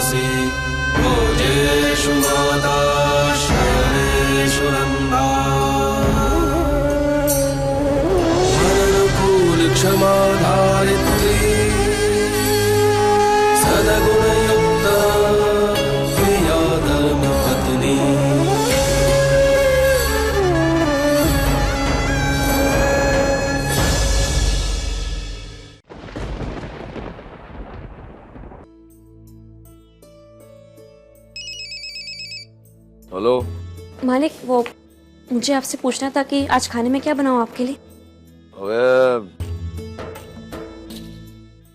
तुलसी भोजेषु माता शयनेषु नन्दा मरणकूल क्षमा धारित्री सद्गुणयुक्ता प्रिया धर्मपत्नी। हेलो मालिक, वो मुझे आपसे पूछना था कि आज खाने में क्या बनाऊं आपके लिए। अबे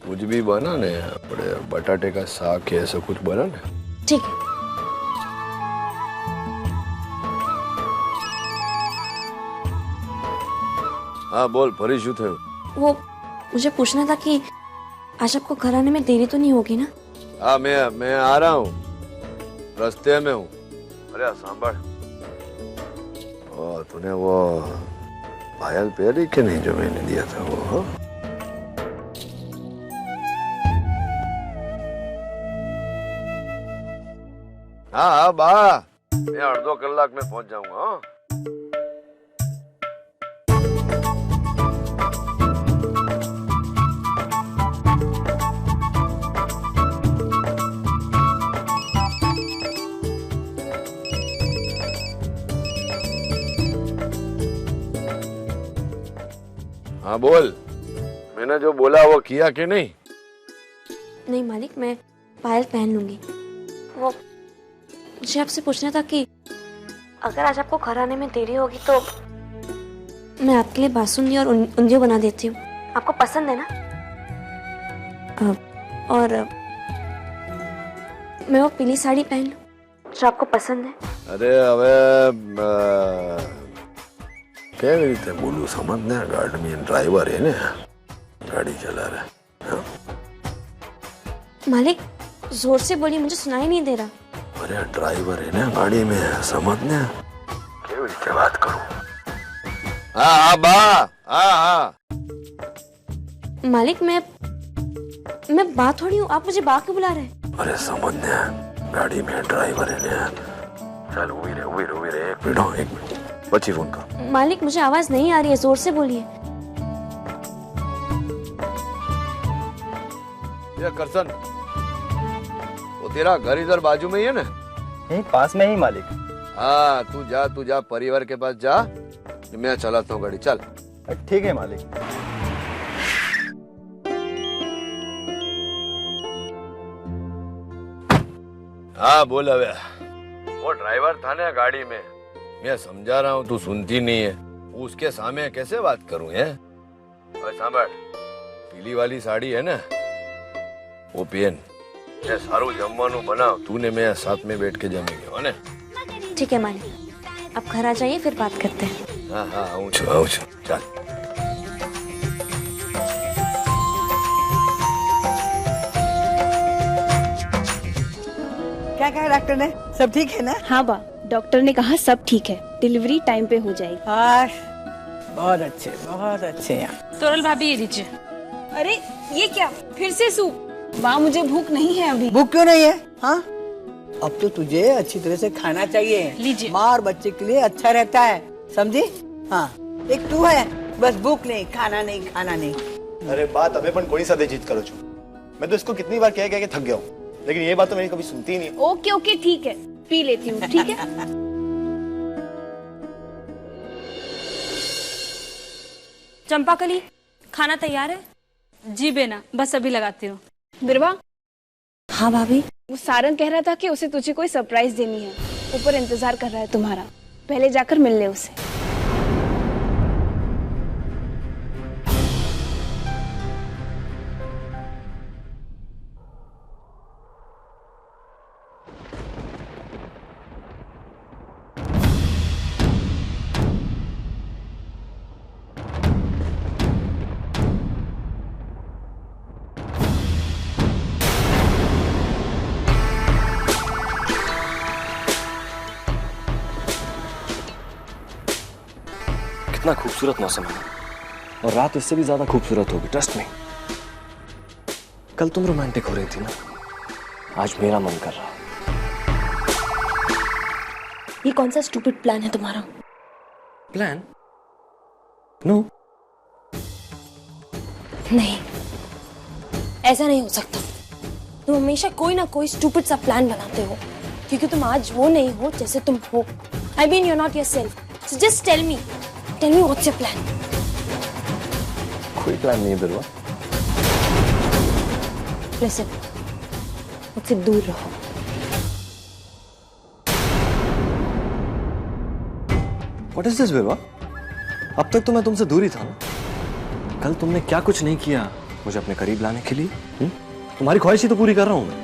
कुछ भी बनाने पड़े, बटाटे का साग है, ऐसा कुछ बनाने। ठीक है। हाँ बोल, फरी शू थे? वो मुझे पूछना था कि आज आपको घर आने में देरी तो नहीं होगी ना? हाँ मैं आ रहा हूँ, रास्ते में हूँ। अरे सांभर, तूने वो पायल पहनी कि नहीं जो मैंने दिया था वो? हाँ बा, मैं अर्धो कलाक में पहुंच जाऊंगा। हाँ बोल, मैंने जो बोला वो किया कि नहीं? नहीं मालिक, मैं पायल पहन लूंगी। वो मुझे आपसे पूछना था कि अगर आज आपको घर आने में देरी होगी तो मैं आपके लिए बासुंदी और उंधियों बना देती हूँ। आपको पसंद है ना? और मैं वो पीली साड़ी पहन लूं जो आपको पसंद है। अरे अबे કેવી રીતે બોલું સમજને, ગાર્ડ में ड्राइवर है ना, गाड़ी चला रहा है। मालिक जोर से बोलिए, मुझे सुनाई नहीं दे रहा। अरे ड्राइवर है ना गाड़ी में, समझने केवी रीते बात करूं। हाँ हाँ बा, हाँ मालिक मैं बात थोड़ी हूँ, आप मुझे बा क्यों बुला रहे हैं? अरे समझने, गाड़ी में ड्राइवर है ना। चल उभी रहे, एक मिनट बची फोन का। मालिक मुझे आवाज नहीं आ रही है, जोर से बोलिए। ये करसन, वो तेरा घर इधर बाजू में ही है ना? यहीं पास में ही मालिक। हाँ तू जा परिवार के पास जा, मैं चलाता हूँ गाड़ी। चल ठीक है मालिक। हाँ बोल। अबे वो ड्राइवर था ना गाड़ी में, मैं समझा रहा हूँ, तू सुनती नहीं है। उसके सामने कैसे बात करूँ है? सांभर, पीली वाली साड़ी है ना, वो पहन, मैं सारू जमवानू बनाओ, तूने मैं साथ में बैठ के जमेंगे, है ना? ठीक है मालिक, आप घर आ जाइए फिर बात करते हैं। हाँ आऊँ चल। क्या कहा डॉक्टर ने? सब ठीक है ना? हाँ बा, डॉक्टर ने कहा सब ठीक है, डिलीवरी टाइम पे हो जाएगी। बहुत अच्छे यहाँ। सोरल भाभी ये लीजिए। अरे ये क्या, फिर से सूप? माँ मुझे भूख नहीं है अभी। भूख क्यों नहीं है? हाँ अब तो तुझे अच्छी तरह से खाना चाहिए। लीजिए। माँ और बच्चे के लिए अच्छा रहता है, समझी? हाँ एक तू है बस भूख नहीं, खाना नहीं। अरे बात अबे पण कोणी साथे जीत करो छो। मैं तो इसको कितनी बार कह के थक गया हूँ, लेकिन ये बात तो मेरी कभी सुनती ही नहीं। ओके ठीक है, पी लेती हूँ। ठीक है। चंपाकली, खाना तैयार है? जी बेना, बस अभी लगाती हूँ। बिरवा। हाँ भाभी। वो सारंग कह रहा था कि उसे तुझे कोई सरप्राइज देनी है, ऊपर इंतजार कर रहा है तुम्हारा, पहले जाकर मिल ले उसे। कितना खूबसूरत मौसम है और रात इससे भी ज्यादा खूबसूरत होगी, ट्रस्ट मी। कल तुम रोमांटिक हो रही थी ना, आज मेरा मन कर रहा। ये कौन सा स्टूपिड प्लान है तुम्हारा? प्लान? नो। नहीं, ऐसा नहीं हो सकता। तुम हमेशा कोई ना कोई स्टूपिड सा प्लान बनाते हो, क्योंकि तुम आज वो नहीं हो जैसे तुम हो। I mean, you're not yourself. So just tell me what's your plan? कोई प्लान नहीं है बिरवा। Listen, मुझसे दूर रहो। What is this बिरवा? अब तक तो मैं तुमसे दूर ही था ना। कल तुमने क्या कुछ नहीं किया मुझे अपने करीब लाने के लिए? तुम्हारी ख्वाहिश ही तो पूरी कर रहा हूं मैं।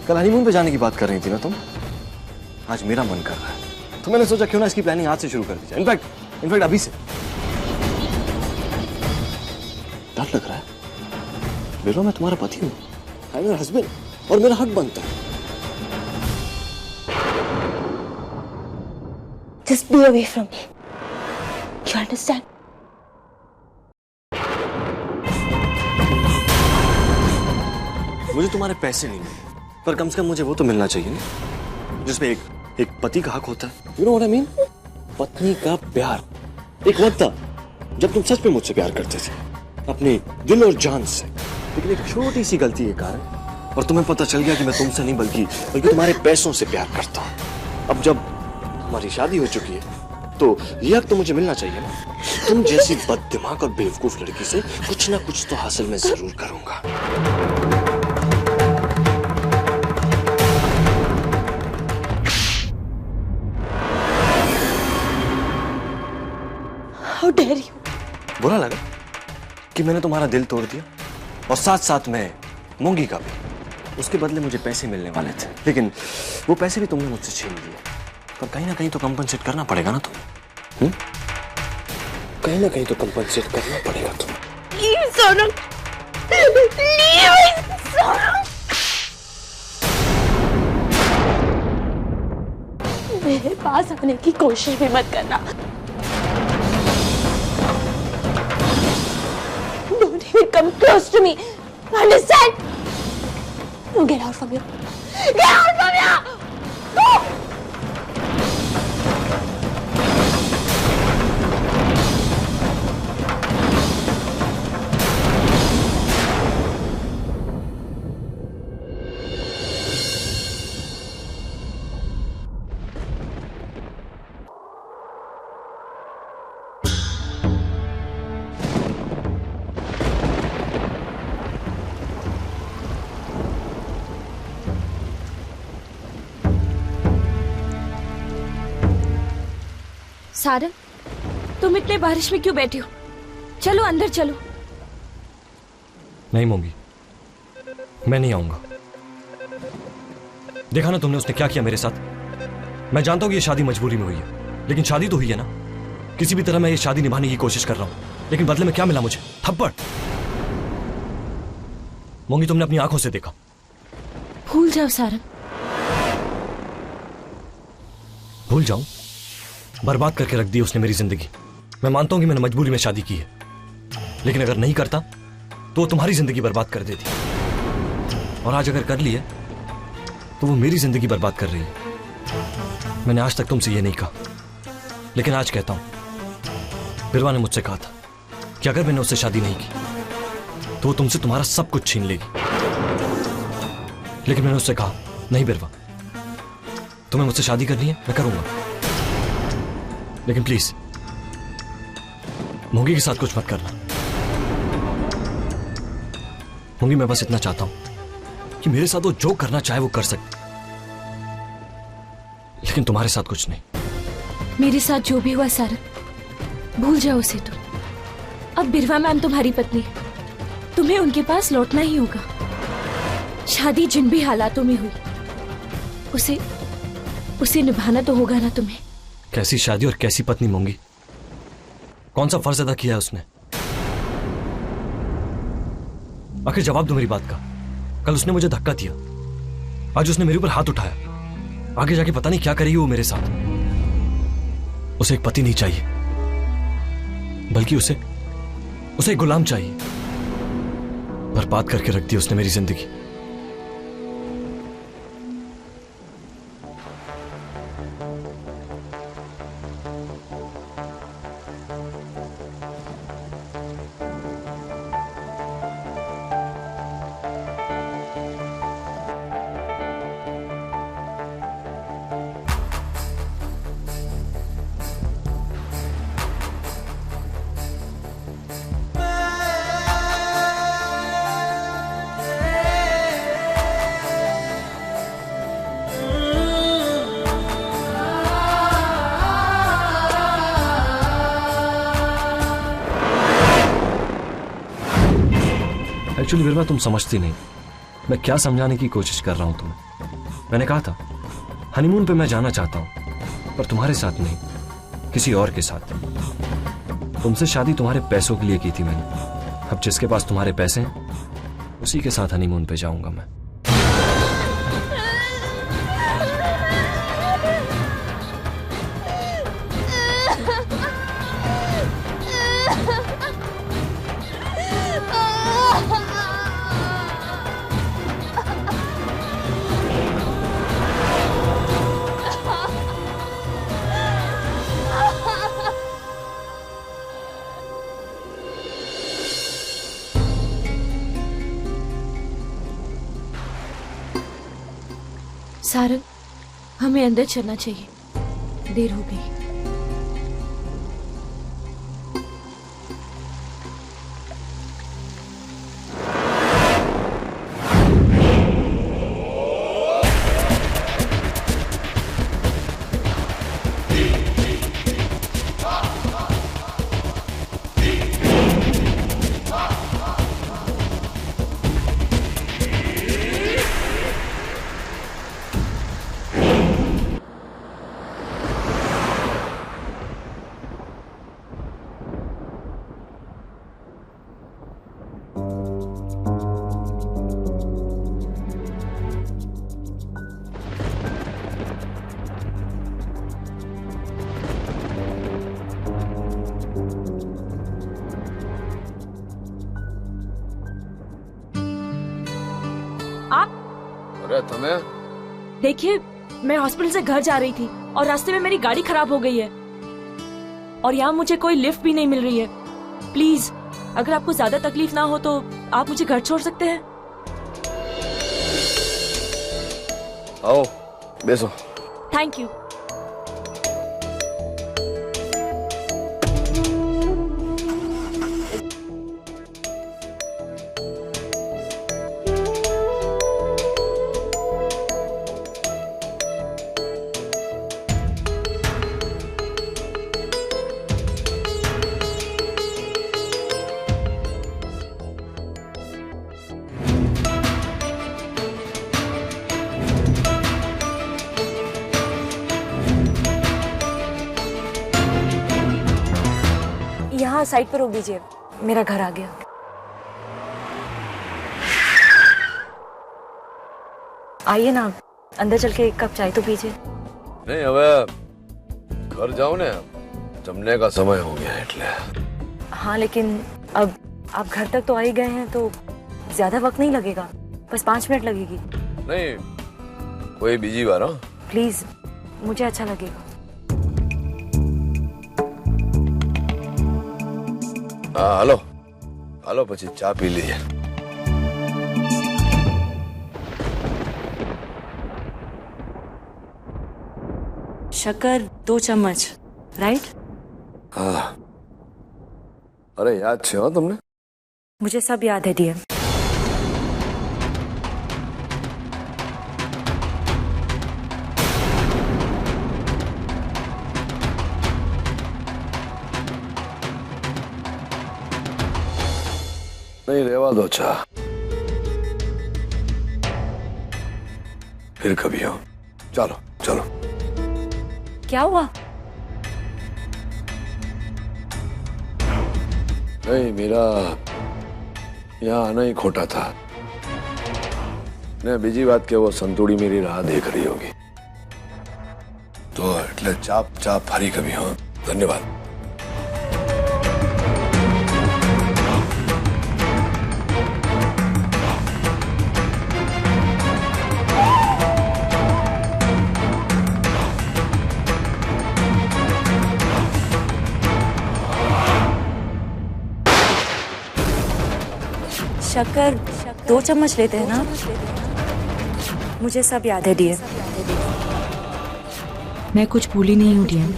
कल हनीमून पे जाने की बात कर रही थी ना तुम। आज मेरा मन कर रहा है, तो मैंने सोचा क्यों ना इसकी प्लानिंग आज से शुरू कर दी जाए। इनफैक्ट अभी से। डर लग रहा है बिरवा, मैं तुम्हारा पति हूं, आई एम योर हस्बैंड, और मेरा हक बनता है। Just be away from me. You understand? मुझे तुम्हारे पैसे नहीं मिले, पर कम से कम मुझे वो तो मिलना चाहिए ना, जिसमें एक पति का हक होता है। You know what I mean? पत्नी का प्यार। एक वक्त था जब तुम सच में मुझसे प्यार करते थे, अपने दिल और जान से, लेकिन एक छोटी सी गलती के कारण, और तुम्हें पता चल गया कि मैं तुमसे नहीं बल्कि तुम्हारे पैसों से प्यार करता हूँ। अब जब हमारी शादी हो चुकी है तो ये हक तो मुझे मिलना चाहिए ना। तुम जैसी बददिमाग और बेवकूफ लड़की से कुछ ना कुछ तो हासिल मैं जरूर करूंगा। How dare you? बुरा लगा कि मैंने तुम्हारा दिल तोड़ दिया, और साथ साथ मैं मूंगी का भी। उसके बदले मुझे पैसे मिलने वाले थे, लेकिन वो पैसे भी तुमने मुझसे छीन लिए। पर कहीं ना कहीं तो कंपनसेट करना पड़ेगा ना तुम्हें। कहीं ना कहीं तो कंपनसेट करना पड़ेगा तुम्हें। Leave, Sonam. Leave, Sonam. मेरे पास आने की कोशिश भी मत करना। Don't even come close to me. Understand? No, get out from here. Get out from here. Go. Sarang, तुम इतने बारिश में क्यों बैठी हो? चलो अंदर चलो। नहीं मूंगी, मैं नहीं आऊंगा। देखा ना तुमने उसने क्या किया मेरे साथ। मैं जानता हूं कि ये शादी मजबूरी में हुई है, लेकिन शादी तो हुई है ना। किसी भी तरह मैं ये शादी निभाने की कोशिश कर रहा हूं, लेकिन बदले में क्या मिला मुझे? थप्पड़। मूंगी, तुमने अपनी आंखों से देखा। भूल जाओ सारंग। भूल जाऊं? बर्बाद करके रख दी उसने मेरी जिंदगी। मैं मानता हूं कि मैंने मजबूरी में शादी की है, लेकिन अगर नहीं करता तो वो तुम्हारी जिंदगी बर्बाद कर देती। और आज अगर कर ली है तो वो मेरी जिंदगी बर्बाद कर रही है। मैंने आज तक तुमसे ये नहीं कहा, लेकिन आज कहता हूं। बिरवा ने मुझसे कहा था कि अगर मैंने उससे शादी नहीं की तो वो तुमसे तुम्हारा सब कुछ छीन लेगी। लेकिन मैंने उससे कहा, नहीं बिरवा, तुम्हें मुझसे शादी करनी है, मैं करूंगा, लेकिन प्लीज मूंगी के साथ कुछ मत करना। मूंगी, मैं बस इतना चाहता हूं कि मेरे साथ वो जो करना चाहे वो कर सकती, लेकिन तुम्हारे साथ कुछ नहीं। मेरे साथ जो भी हुआ सारंग, भूल जाओ उसे। तो अब बिरवा मैम तुम्हारी पत्नी है, तुम्हें उनके पास लौटना ही होगा। शादी जिन भी हालातों में हुई, उसे निभाना तो होगा ना तुम्हें। कैसी शादी और कैसी पत्नी मूंगी? कौन सा फर्ज अदा किया है उसने? आखिर जवाब दो मेरी बात का। कल उसने मुझे धक्का दिया, आज उसने मेरे ऊपर हाथ उठाया। आगे जाके पता नहीं क्या करेगी वो मेरे साथ। उसे एक पति नहीं चाहिए, बल्कि उसे एक गुलाम चाहिए। बर्बाद करके रख दी उसने मेरी जिंदगी। एक्चुअली बिरवा तुम समझती नहीं, मैं क्या समझाने की कोशिश कर रहा हूं तुम्हें। मैंने कहा था हनीमून पे मैं जाना चाहता हूं, पर तुम्हारे साथ नहीं, किसी और के साथ। तुमसे शादी तुम्हारे पैसों के लिए की थी मैंने। अब जिसके पास तुम्हारे पैसे हैं उसी के साथ हनीमून पे जाऊंगा मैं। सारंग, हमें अंदर चलना चाहिए, देर हो गई। अरे तुम्हें देखिए, मैं हॉस्पिटल से घर जा रही थी और रास्ते में मेरी गाड़ी खराब हो गई है और यहाँ मुझे कोई लिफ्ट भी नहीं मिल रही है। प्लीज, अगर आपको ज्यादा तकलीफ ना हो तो आप मुझे घर छोड़ सकते हैं। आओ बेसो। Thank you. यहाँ साइड पर रोक दीजिए, मेरा घर आ गया। आइए ना, अंदर चल के एक कप चाय तो पीजिए। नहीं, अब घर जाओ ना, जमने का समय हो गया है। हाँ, लेकिन अब आप घर तक तो आ ही गए हैं तो ज्यादा वक्त नहीं लगेगा, बस 5 मिनट लगेगी। नहीं, कोई बिजी बार। प्लीज, मुझे अच्छा लगेगा। हेलो हेलो, પછી ચા પી લઈએ। शक्कर 2 चम्मच, राइट? हाँ, अरे याद छे हो तुमने? मुझे सब याद है डीएम। नहीं, रेवा दो चाह, फिर कभी हो। चलो चलो। क्या हुआ? नहीं, मेरा यहाँ आना ही खोटा था। ने बीजी बात के वो संतुड़ी मेरी राह देख रही होगी, तो એટલે ચાપ ચાપ ફરી કભી हो। धन्यवाद। शक्कर 2 चम्मच लेते हैं ना? मुझे सब याद है डीएम। मैं कुछ भूली नहीं हूँ डीएम।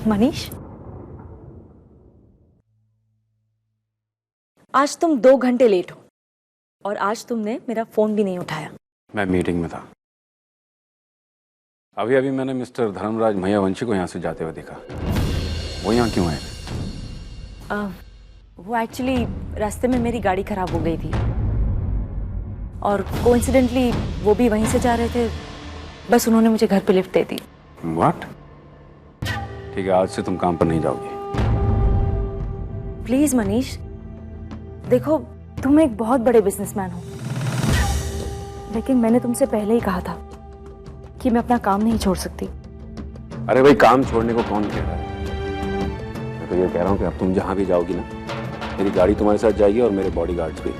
मनीष, आज तुम 2 घंटे लेट हो और आज तुमने मेरा फोन भी नहीं उठाया। मैं मीटिंग में था। अभी अभी मैंने मिस्टर धर्मराज मैयावंशी को यहाँ से जाते हुए देखा। वो यहाँ क्यों है? वो एक्चुअली रास्ते में मेरी गाड़ी खराब हो गई थी और कोइंसिडेंटली वो भी वहीं से जा रहे थे। बस उन्होंने मुझे घर पे लिफ्ट दे दी। व्हाट? ठीक है, आज से तुम काम पर नहीं जाओगी। प्लीज मनीष, देखो तुम एक बहुत बड़े बिजनेसमैन हो, लेकिन मैंने तुमसे पहले ही कहा था कि मैं अपना काम नहीं छोड़ सकती। अरे भाई, काम छोड़ने को कौन कह रहा है? मैं तो ये कह रहा हूँ कि अब तुम जहाँ भी जाओगी ना, मेरी गाड़ी तुम्हारे साथ जाएगी और मेरे बॉडीगार्ड्स भी।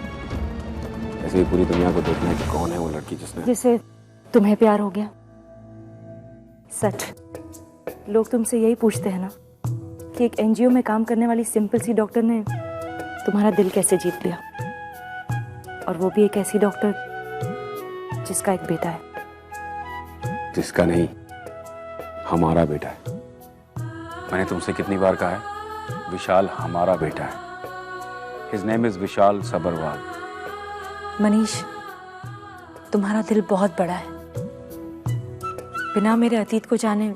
ऐसे ही पूरी दुनिया को देखना है कि कौन है वो लड़की जिससे तुम्हें प्यार हो गया। सच, लोग तुमसे यही पूछते हैं ना कि एक एनजीओ में काम करने वाली सिंपल सी डॉक्टर ने तुम्हारा दिल कैसे जीत लिया, और वो भी एक ऐसी डॉक्टर जिसका एक बेटा है। जिसका नहीं, हमारा बेटा है। मैंने तुमसे कितनी बार कहा है, विशाल हमारा बेटा है। हिज नेम इज विशाल सबरवाल। मनीष, तुम्हारा दिल बहुत बड़ा है। बिना मेरे अतीत को जाने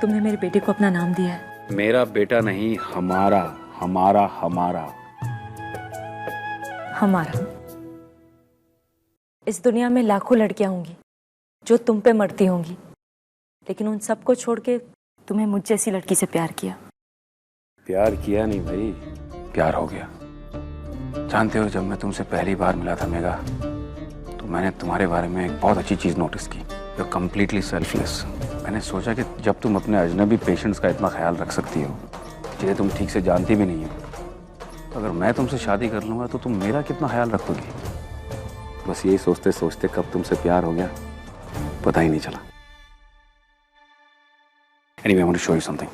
तुमने मेरे बेटे को अपना नाम दिया है। मेरा बेटा नहीं, हमारा हमारा हमारा हमारा। इस दुनिया में लाखों लड़कियां होंगी जो तुम पे मरती होंगी, लेकिन उन सबको छोड़ के तुम्हें मुझ जैसी लड़की से प्यार किया। प्यार किया नहीं भाई, प्यार हो गया। जानते हो, जब मैं तुमसे पहली बार मिला था मेघा, तो मैंने तुम्हारे बारे में एक बहुत अच्छी चीज नोटिस की। You completely selfless. मैंने सोचा कि जब तुम अपने अजनबी पेशेंट्स का इतना ख्याल रख सकती हो जिन्हें तुम ठीक से जानती भी नहीं हो, तो अगर मैं तुमसे शादी कर लूंगा तो तुम मेरा कितना ख्याल रखोगी। बस यही सोचते सोचते कब तुमसे प्यार हो गया पता ही नहीं चला। Anyway, I want to show you something.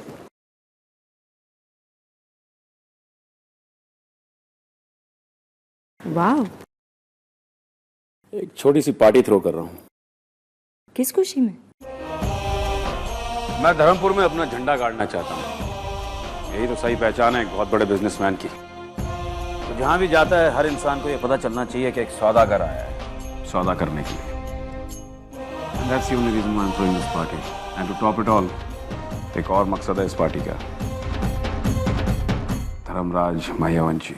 वाह, एक छोटी सी पार्टी थ्रो कर रहा हूँ। किस खुशी में? मैं धर्मपुर में अपना झंडा गाड़ना चाहता हूँ। यही तो सही पहचान है एक बहुत बड़े बिजनेसमैन की। तो जहाँ भी जाता है हर इंसान को ये पता चलना चाहिए कि एक सौदागर आया है सौदा करने के लिए। And that's the only reason why I'm throwing this party. And to top it all, एक और मकसद है इस पार्टी का, धर्मराज मैयावंशी।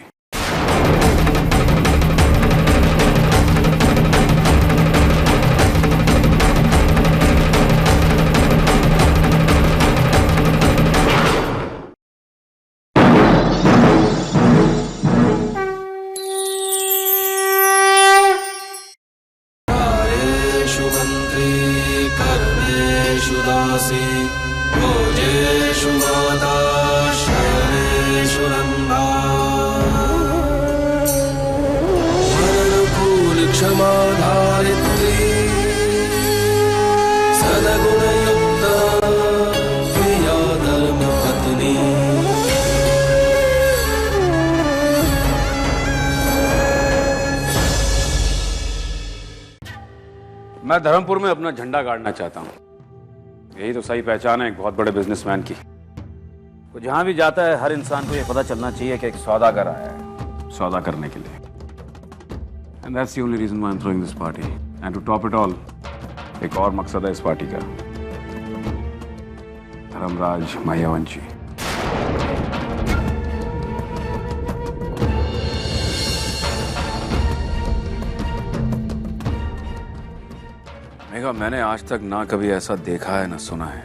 कार्येषु मन्त्री कर्मेषु दासी भोजेषु माता शयनेषु नन्दा क्षमा धारित्री सदगुणयुक्ता प्रिया धर्मपत्नी। मैं धर्मपुर में अपना झंडा गाड़ना चाहता हूँ। यही तो सही पहचान है एक बहुत बड़े बिजनेसमैन की। तो जहाँ भी जाता है हर इंसान को ये पता चलना चाहिए कि एक सौदागर आया है सौदा करने के लिए। And that's the only reason why I'm throwing this party. And to top it all, एक और मकसद है इस पार्टी का, धर्मराज मैयावंशी। मेघा, मैंने आज तक ना कभी ऐसा देखा है ना सुना है।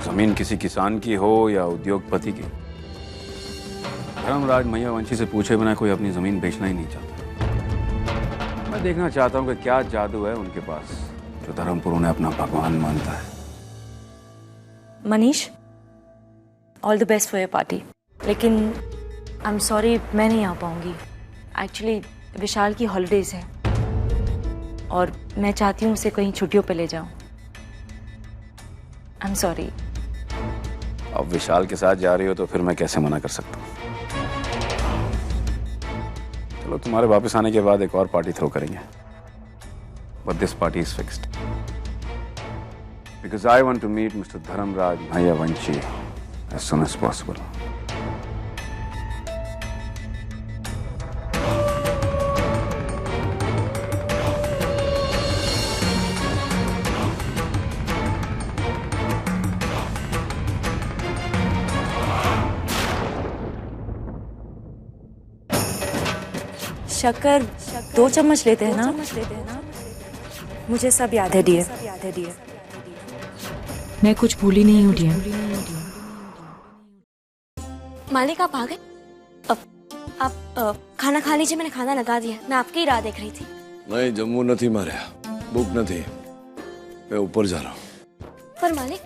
जमीन किसी किसान की हो या उद्योगपति की, धर्मराज मैयावंशी से पूछे बिना कोई अपनी जमीन बेचना ही नहीं चाहता। मैं देखना चाहता हूँ कि क्या जादू है उनके पास जो धर्मपुर उन्हें अपना भगवान मानता है। Manish, all the best for your party, लेकिन आई एम सॉरी मैं नहीं आ पाऊंगी। एक्चुअली विशाल की हॉलीडेज है और मैं चाहती हूँ उसे कहीं छुट्टियों पे ले जाऊं। I am sorry. अब विशाल के साथ जा रही हो तो फिर मैं कैसे मना कर सकता हूँ। चलो, तुम्हारे वापस आने के बाद एक और पार्टी थ्रो करेंगे, but this party is fixed. because I want to meet Mr. Dharamraj Mayavanshi as soon as possible. शक्कर 2 चम्मच लेते हैं ना? मुझे सब याद है डियर। मैं कुछ भूली नहीं हूँ डियर। मालिक आप आ गए? आप खाना खा लीजिए, मैंने खाना लगा दिया। मैं आपकी ही राह देख रही थी। नहीं जम्मू नहीं मारे, भूख नहीं, मैं ऊपर जा रहा हूँ। पर मालिक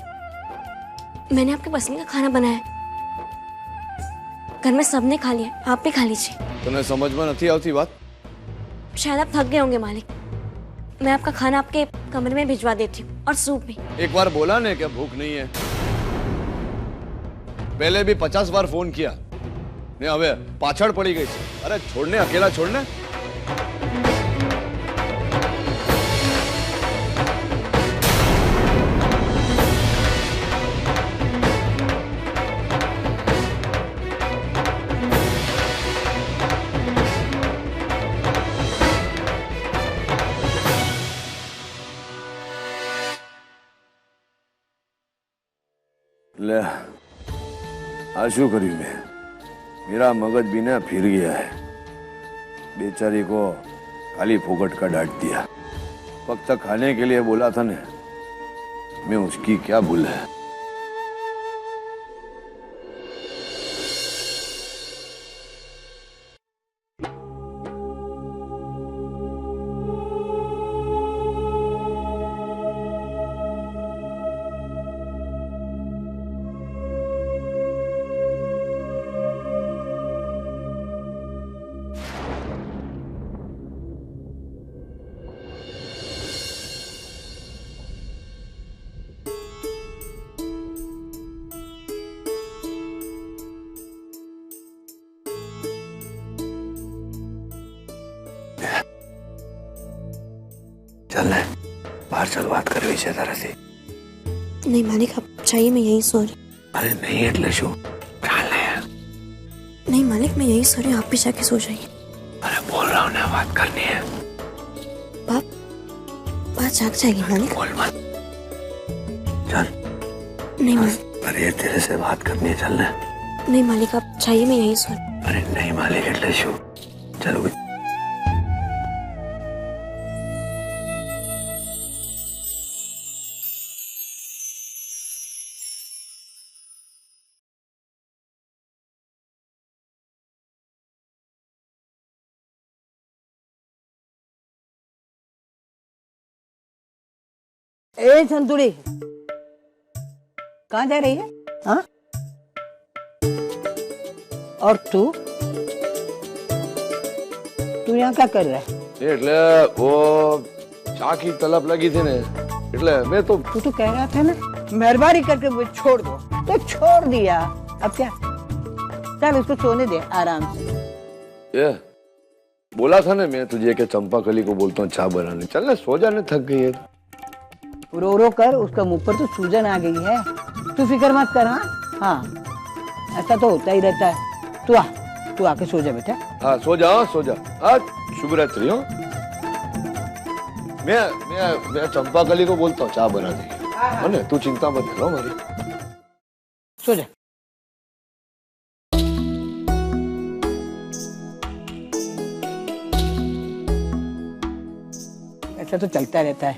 मैंने आपके पसंद का खाना बनाया है, घर में सबने खा लिया, आप भी खा लीजिए। तने समझ में नहीं आती बात? शायद आप थक गए होंगे मालिक, मैं आपका खाना आपके कमरे में भिजवा देती हूँ, और सूप भी। एक बार बोला ने क्या भूख नहीं है? पहले भी 50 बार फोन किया ने, હવે પાછળ પડી ગઈ છે। અરે છોડને, અકેલા છોડને। ले आ शू करी मैं, मेरा मगज भी ना फिर गया है। बेचारी को खाली फोकट का डांट दिया, वक्त खाने के लिए बोला था ने, मैं उसकी क्या भूल है। चल बाहर चल, बात कर रही है जरा सी। नहीं मालिक आप चाहिए, मैं यही सो रही। अरे नहीं એટલે શું, ચાલ ને यार। नहीं मालिक मैं यही सो रही हूँ, आप भी जाके सो जाइए। अरे बोल रहा हूँ ना, बात करनी है। बात जाग जाएगी मालिक। बोल मत, चल। नहीं मालिक। अरे तेरे से बात करनी है, चल ना। नहीं मालिक आप चाहिए, मैं यही सो रही। अरे नहीं मालिक એટલે શું, चलो। ए संतुड़ी, कहाँ जा रही है? हाँ? और तू यहाँ क्या कर रहा है? એટલે वो चा की तलब लगी थी ने, એટલે मैं तो। तू तो कह रहा था ना मेहरबानी करके मुझे छोड़ दो, तो छोड़ दिया, अब क्या? चल उसको सोने दे आराम से। ये बोला था ना मैं तुझे कि चंपा कली को बोलता हूँ चा बनाने, चल ना सो जाने, थक गई है। रो रो कर उसका मुंह पर तो सूजन आ गई है, तू फिक्र मत कर। हाँ ऐसा तो होता ही रहता है। तू आके सो जा बेटा। हाँ सो जा, सो जा। आज शुभ रात्रि हो। मैं चंपा कली को बोलता हूँ चा बना देगी, तू चिंता मत करो हमारी। सो जा। ऐसा तो चलता रहता है,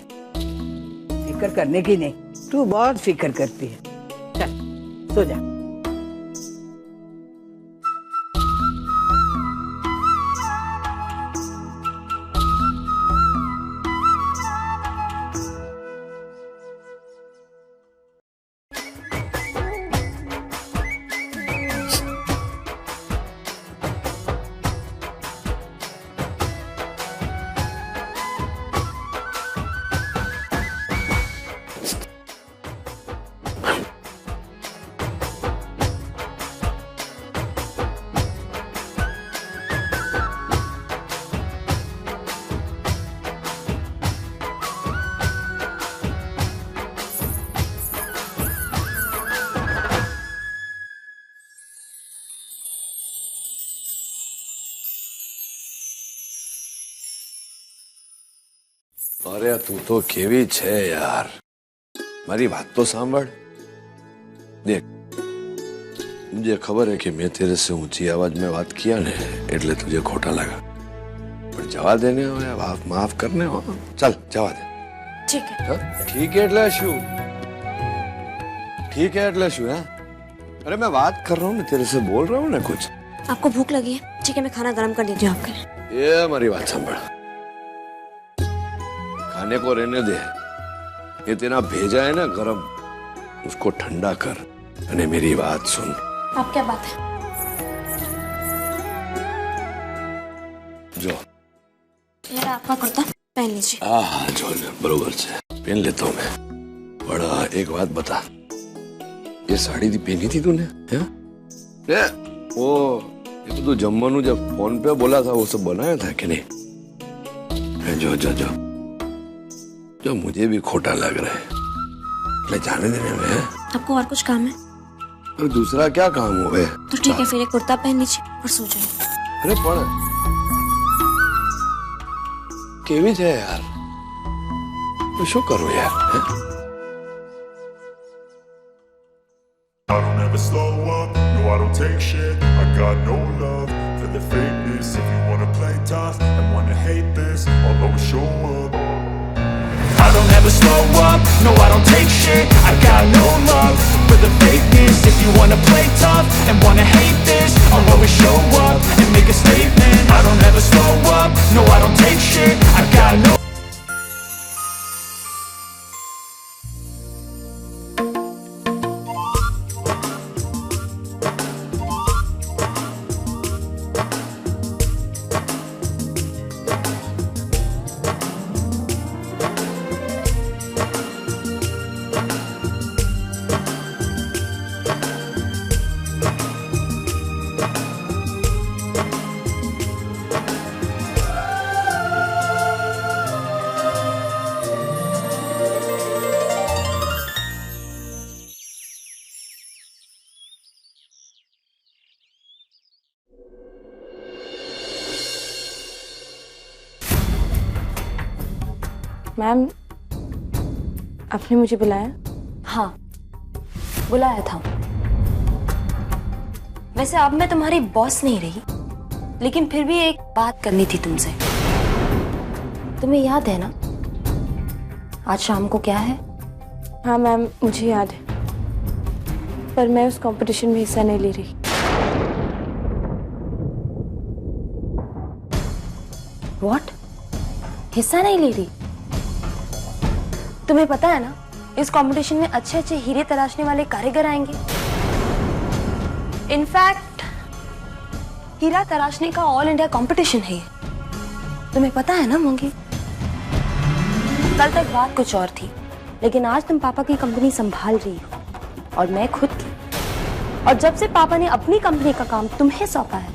फिक्र करने की नहीं, तू बहुत फिक्र करती है। चल सो जा। અરે તું તો કેવી છે યાર, મારી વાત તો સાંભળ. देख, मुझे खबर है कि मैं तेरे से ऊंची आवाज में बात किया ने એટલે तुझे खोटा लगा, पर जवा देने हो, माफ करने हो. चल जवा दे. ठीक है. ठीक है એટલે શું? ठीक है એટલે શું? है अरे मैं बात कर रहा हूँ ना, तेरे से बोल रहा हूँ ना कुछ. आपको भूख लगी है? ठीक है, मैं खाना गर्म कर देती हूँ आपके लिए. ये हमारी बात संभाल, खाने को रहने दे. ये तेरा भेजा है ना गरम, उसको ठंडा कर. अने मेरी बात सुन. आप क्या बात है? जो मेरा आपका कुर्ता पहन लीजिए. हाँ जो बरोबर से पहन लेता हूँ मैं. बड़ा एक बात बता, ये साड़ी थी पहनी थी तूने? ये वो ये तो जम्मू जब फोन पे बोला था वो सब बनाया था कि नहीं? जो जो जो जो मुझे भी खोटा लग रहा है, ले जाने देने में. आपको और कुछ काम है? और दूसरा क्या काम हो गए? तो ठीक है, फिर एक कुर्ता पहन लीजिए और सो जाइए. अरे पण केवी છે यार, तो શું કરું यार? I don't ever slow up, no I don't take shit. I got no love for the fakeness. If you wanna play tough and wanna hate this, I'll always show up. I don't ever slow up, no I don't take shit. I got no love for the fakeness. If you wanna play tough and wanna hate this, I'll always show up and make a statement. I don't ever slow up, no I don't take shit. I got no. Ma'am, आपने मुझे बुलाया? हाँ, बुलाया था. वैसे अब मैं तुम्हारी बॉस नहीं रही, लेकिन फिर भी एक बात करनी थी तुमसे. तुम्हें याद है ना आज शाम को क्या है? हाँ मैम, मुझे याद है, पर मैं उस कंपटीशन में हिस्सा नहीं ले रही. व्हाट? हिस्सा नहीं ले रही? तुम्हें पता है ना, इस कंपटीशन में अच्छे अच्छे हीरे तराशने वाले कारीगर आएंगे. इनफैक्ट हीरा तराशने का ऑल इंडिया कंपटीशन है. तुम्हें पता है ना मंगी? कल तक बात कुछ और थी, लेकिन आज तुम पापा की कंपनी संभाल रही हो और मैं खुद की. और जब से पापा ने अपनी कंपनी का काम तुम्हें सौंपा है,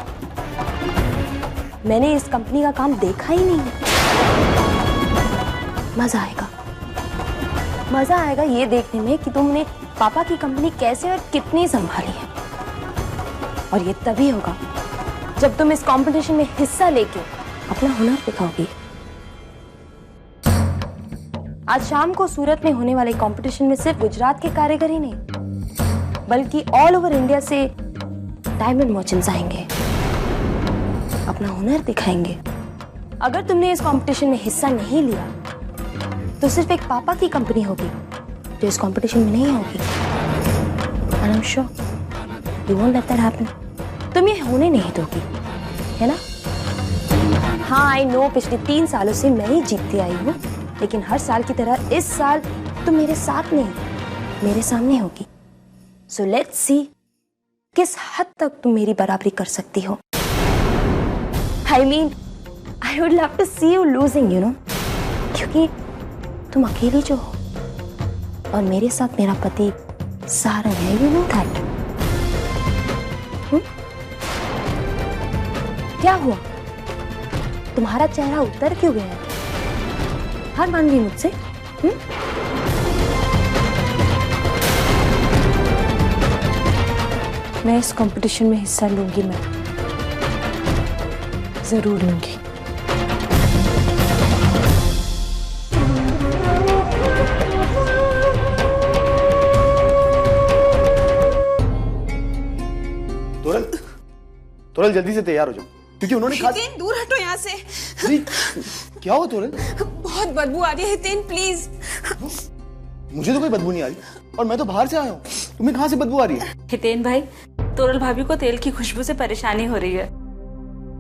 मैंने इस कंपनी का काम देखा ही नहीं है. मजा आएगा, मजा आएगा ये देखने में कि तुमने पापा की कंपनी कैसे और कितनी संभाली है. और ये तभी होगा जब तुम इस कंपटीशन में हिस्सा लेके अपना हुनर दिखाओगी. आज शाम को सूरत में होने वाले कंपटीशन में सिर्फ गुजरात के कारीगर ही नहीं, बल्कि ऑल ओवर इंडिया से डायमंड मर्चेंट्स आएंगे, अपना हुनर दिखाएंगे. अगर तुमने इस कंपटीशन में हिस्सा नहीं लिया तो सिर्फ एक पापा की कंपनी होगी जो इस कंपटीशन में नहीं होगी. And I'm sure you won't let that happen. तुम ये होने नहीं दोगी, है ना? हाँ, आई नो पिछले 3 सालों से मैं ही जीतती आई हूँ, लेकिन हर साल की तरह इस साल तुम मेरे साथ नहीं, मेरे सामने होगी. So let's see किस हद तक तुम मेरी बराबरी कर सकती हो. I mean, I would love to see you losing, you know, क्योंकि तुम अकेली जो हो और मेरे साथ मेरा पति सारंग है. You know that. क्या हुआ? तुम्हारा चेहरा उतर क्यों गया? हार मान गई मुझसे? मैं इस कंपटीशन में हिस्सा लूंगी, मैं जरूर लूंगी. तोरल जल्दी से तैयार हो जाओ, क्योंकि उन्होंने खा... हितेन दूर हटो यहाँ से। अरे क्या हुआ तोरल? बहुत बदबू आ रही है हितेन, प्लीज। मुझे तो कोई बदबू नहीं आ रही, और मैं तो बाहर से आया हूँ, तुम्हें कहाँ से बदबू आ रही है? हितेन भाई, तोरल भाभी को तेल की खुशबू से परेशानी हो रही है।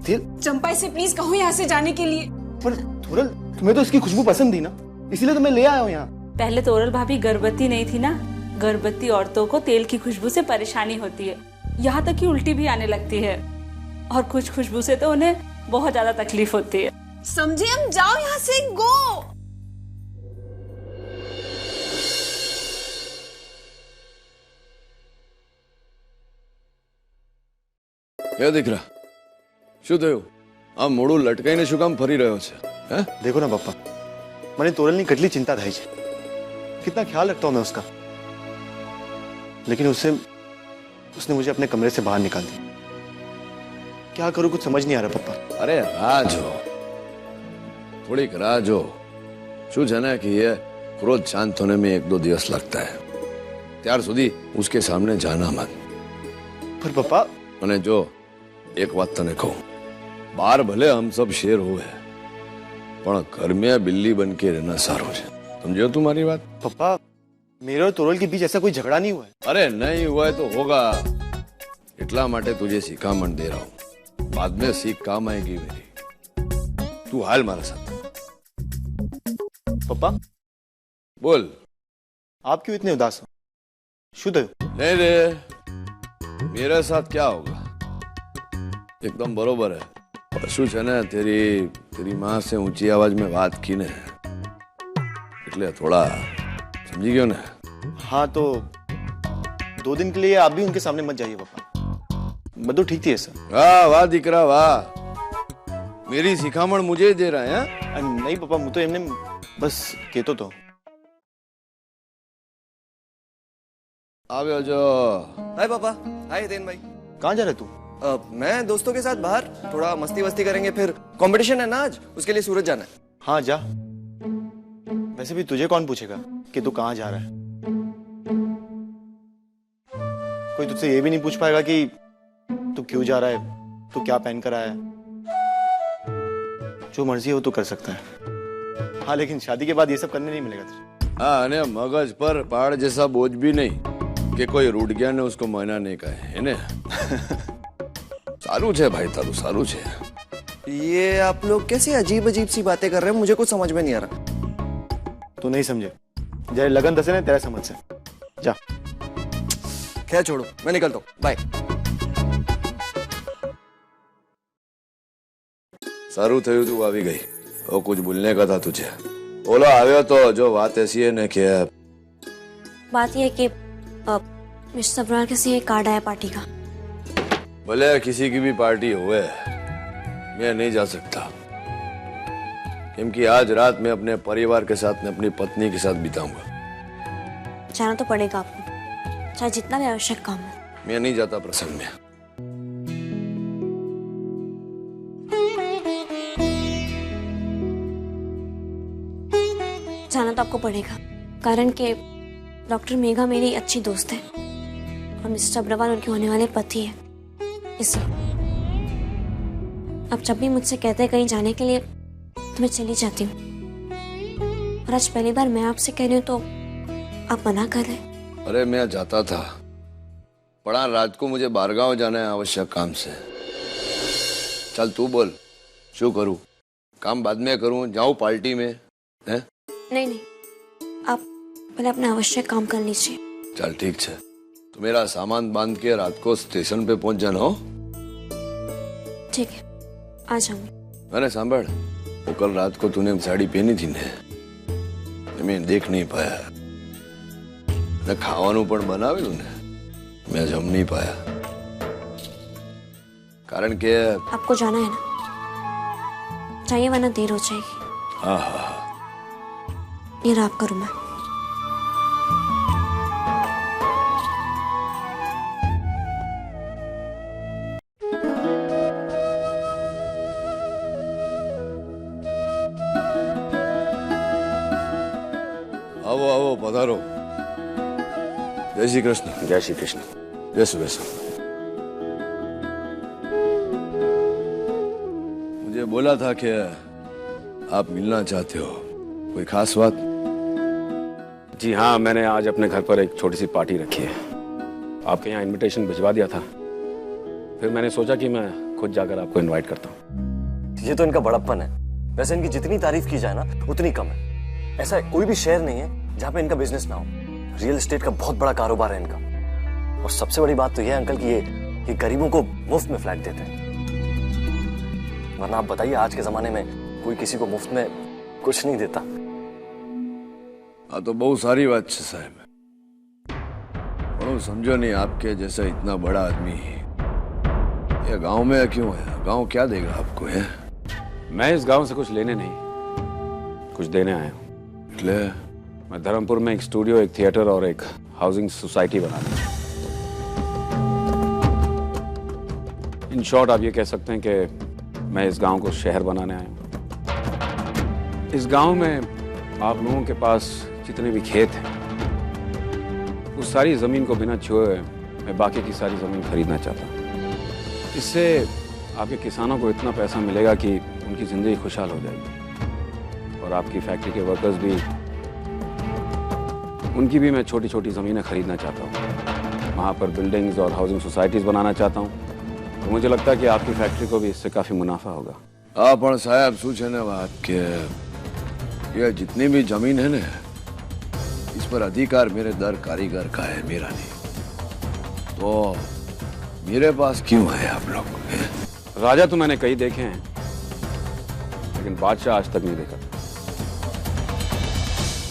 तेल? चंपा से प्लीज कहो यहाँ से जाने के लिए। पर तोरल, तुम्हें तो इसकी खुशबू पसंद थी ना, इसीलिए तो मैं ले आया हूँ यहाँ। पहले तोरल भाभी गर्भवती नहीं थी ना, गर्भवती औरतों को तेल की खुशबू से परेशानी होती है, यहाँ तक कि उल्टी भी आने लगती है, और कुछ खुशबू से तो उन्हें बहुत ज्यादा तकलीफ होती है। समझे, हम जाओ यहाँ से, गो। क्या दिख रहा? શું થયું? આ મોડું લટકાઈને શું કામ ફરી રહ્યો છે? હે? देखो ना पप्पा, મને તોરલની કેટલી ચિંતા થાય છે, कितना ख्याल रखता हूँ मैं उसका, लेकिन उसने मुझे अपने कमरे से बाहर निकाल दिया। क्या करूँ, कुछ समझ नहीं आ रहा पप्पा। अरे राह जो, થોડીક રાહ જો। શું છે ને કે ये क्रोध शांत होने में 1-2 દિવસ लगता है, ત્યાર સુધી उसके सामने जाना मत। पर पप्पा, અને જો एक बात तने कहूं, बाहर भले हम सब शेर हुए, पर घर में बिल्ली बन के रहना सारो है। समझो तुम्हारी बात? पप्पा, मेरे और तोरल के बीच ऐसा कोई झगड़ा नहीं हुआ है। अरे नहीं हुआ है तो होगा, इतला माटे तुझे सिखामण दे रहा हूं, बाद में सीख काम आएगी मेरी। तू हाल मारा साथ। पप्पा बोल, आप क्यों इतने उदास हो? शुद्ध हो? नहीं रे, मेरे साथ क्या होगा, एकदम बरोबर है। पर શું છે ને, तेरी माँ से ऊंची आवाज में बात की ने, એટલે थोड़ा समझी गयो ने? हाँ, तो 2 दिन के लिए आप भी उनके सामने मत जाइए पापा, બધું ठीक थी ऐसा। वाह वाह दीकरा वाह, मेरी सिखामण मुझे ही दे रहा है? नहीं पापा, मैं तो एमने बस कहतो तो। आवे जो। हाय पापा। हाय हितेन भाई। कहाँ जा रहे तू? मैं दोस्तों के साथ बाहर थोड़ा मस्ती वस्ती करेंगे, फिर कंपटीशन है ना आज, उसके लिए सूरत जाना है। हाँ जा, वैसे भी तुझे कौन पूछेगा कि तू कहाँ जा रहा है? कोई तुझसे ये भी नहीं पूछ पाएगा कि तू क्यों जा रहा है, तू क्या पहन कर आया है। जो मर्जी हो तो कर सकता है, हाँ लेकिन शादी के बाद ये सब करने नहीं मिलेगा तुझे। हाँ, ने मगज पर पहाड़ जैसा बोझ भी नहीं कि कोई रूठ गया ने उसको महीना नहीं कहे, है ने? सारू छे भाई, तारू सारू छे। ये आप लोग कैसी अजीब अजीब सी बातें कर रहे हैं, मुझे कुछ समझ में नहीं आ रहा। तू नहीं समझे, जय लगन दसे ने तेरा समझ से जा। खैर छोड़ो, मैं निकलता हूँ, बाय। सारू थयु तू आवी गई, और कुछ बोलने का था तुझे, बोलो आवे तो। जो बात ऐसी है ने कि बात यह है कि मिस्टर सब्राल के से कार्ड आया पार्टी का। भले किसी की भी पार्टी होवे, मैं नहीं जा सकता, क्योंकि आज रात मैं अपने परिवार के साथ, अपनी पत्नी के साथ बिताऊंगा। जाना तो पड़ेगा आपको, चाहे जितना भी आवश्यक काम हो। मैं नहीं जाता प्रसंग में। जाना तो आपको पड़ेगा, कारण कि डॉक्टर मेघा मेरी अच्छी दोस्त है और मिस्टर अग्रवाल उनके होने वाले पति है, इसलिए अब जब भी मुझसे कहते हैं कहीं जाने के लिए तो मैं चली जाती हूँ, और आज पहली बार मैं आपसे कह रही हूँ तो आप मना कर रहे। अरे मैं जाता था, पड़ा रात को मुझे बारगांव जाना है आवश्यक काम से। चल तू बोल, शू करूँ? काम बाद में करूँ, जाऊँ पार्टी में? है? नहीं, आप पहले अपना आवश्यक काम कर लीजिए। चल ठीक है, तो मेरा सामान बांध के रात को स्टेशन पे पहुंच जाना हो। ठीक है, आ जाऊंगी। अरे सांभळ, तो कल रात को तूने साड़ी पहनी थी ने, मैं देख नहीं पाया, ने खावानू पण बनावेलू ने, मैं जम नहीं पाया, कारण के आपको जाना है ना, चाहिए वरना देर हो जाएगी। हाँ हाँ, ये रहा आपका रूम है। आओ आओ पधारो। जय श्री कृष्ण। जय श्री कृष्ण। बेसो बेसो। बोला था कि आप मिलना चाहते हो, कोई खास बात? जी हाँ, मैंने आज अपने घर पर एक छोटी सी पार्टी रखी है। आपके यहाँ इनविटेशन भिजवा दिया था, फिर मैंने सोचा कि मैं खुद जाकर आपको इनवाइट करता हूँ। ये तो इनका बड़प्पन है। वैसे इनकी जितनी तारीफ की जाए ना उतनी कम है। ऐसा कोई भी शहर नहीं है जहाँ पे इनका बिजनेस ना हो। रियल एस्टेट का बहुत बड़ा कारोबार है इनका। और सबसे बड़ी बात तो यह है अंकल कि ये गरीबों को मुफ्त में फ्लैट देते हैं। वरना आप बताइए, आज के जमाने में कोई किसी को मुफ्त में कुछ नहीं देता। हाँ तो बहुत सारी बात है साहब, समझो नहीं, आपके जैसा इतना बड़ा आदमी ये गांव में क्यों है? गांव क्या देगा आपको? है मैं इस गांव से कुछ लेने नहीं, कुछ देने आया हूँ। इसलिए मैं धर्मपुर में एक स्टूडियो, एक थिएटर और एक हाउसिंग सोसाइटी बना रहा हूँ। इन शॉर्ट आप ये कह सकते हैं कि मैं इस गांव को शहर बनाने आया हूँ। इस गांव में आप लोगों के पास जितने भी खेत हैं, उस सारी जमीन को बिना छुए मैं बाकी की सारी जमीन खरीदना चाहता हूँ। इससे आपके किसानों को इतना पैसा मिलेगा कि उनकी जिंदगी खुशहाल हो जाएगी। और आपकी फैक्ट्री के वर्कर्स भी, उनकी भी मैं छोटी छोटी ज़मीनें खरीदना चाहता हूँ। वहाँ पर बिल्डिंग्स और हाउसिंग सोसाइटीज़ बनाना चाहता हूँ। तो मुझे लगता है कि आपकी फैक्ट्री को भी इससे काफ़ी मुनाफा होगा। आप साहब सोचे ना बात के ये जितनी भी जमीन है ना, इस पर अधिकार मेरे दर कारीगर का है, मेरा नहीं। तो मेरे पास क्यों है आप लोग? राजा तो मैंने कई देखे हैं, लेकिन बादशाह आज तक नहीं देखा।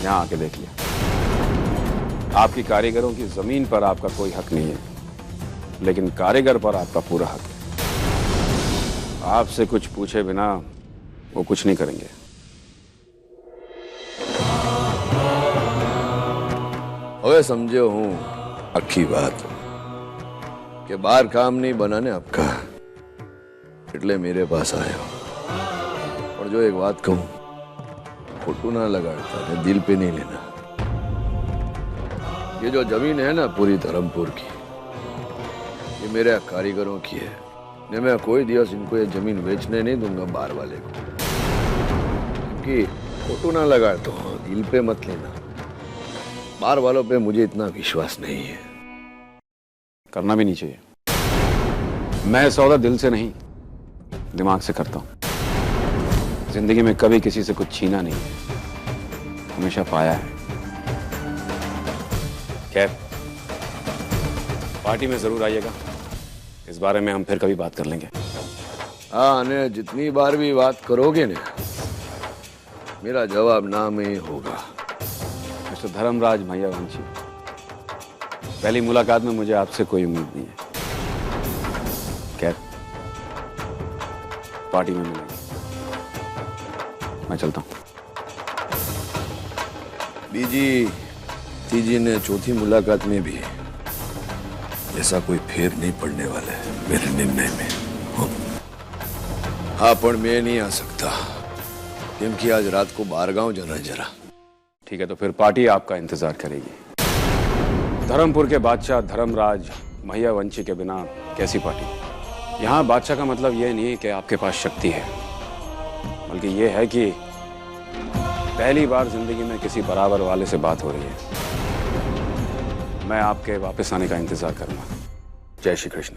यहाँ आके देख लिया। आपकी कारीगरों की जमीन पर आपका कोई हक नहीं है, लेकिन कारीगर पर आपका पूरा हक है। आपसे कुछ पूछे बिना वो कुछ नहीं करेंगे। હવે સમજ્યો હું આખી વાત કે બાર કામ નહીં બનાને આપકા, એટલે मेरे पास आयो। और जो एक बात कहूं, फोटो ना लगाता है, दिल पे नहीं लेना। ये जो जमीन है ना पूरी धर्मपुर की, ये मेरे कारीगरों की है। ने मैं कोई दिवस इनको ये जमीन बेचने नहीं दूंगा बाहर वाले को, क्योंकि फोटो ना लगाता हूं, दिल पे मत लेना। बाहर वालों पे मुझे इतना विश्वास नहीं है। करना भी नहीं चाहिए। मैं सौदा दिल से नहीं, दिमाग से करता हूं। जिंदगी में कभी किसी से कुछ छीना नहीं है, हमेशा पाया है। खैर, पार्टी में जरूर आइएगा। इस बारे में हम फिर कभी बात कर लेंगे। हाँ, ने जितनी बार भी बात करोगे ना, मेरा जवाब ना में होगा। मिस्टर धर्मराज मैया वंशी, पहली मुलाकात में मुझे आपसे कोई उम्मीद नहीं है। खैर, पार्टी में मिलेंगे। मैं चलता हूं। बीजी, तीजी ने चौथी मुलाकात में भी ऐसा कोई फेर नहीं पड़ने वाला है मेरे निर्णय में। हाँ, पर मैं नहीं आ सकता, क्योंकि आज रात को बाहर गांव जाना है जरा। ठीक है, तो फिर पार्टी आपका इंतजार करेगी। धर्मपुर के बादशाह धर्मराज मैया वंशी के बिना कैसी पार्टी? यहाँ बादशाह का मतलब ये नहीं कि आपके पास शक्ति है, बल्कि ये है कि पहली बार जिंदगी में किसी बराबर वाले से बात हो रही है। मैं आपके वापस आने का इंतजार करूंगा। जय श्री कृष्ण।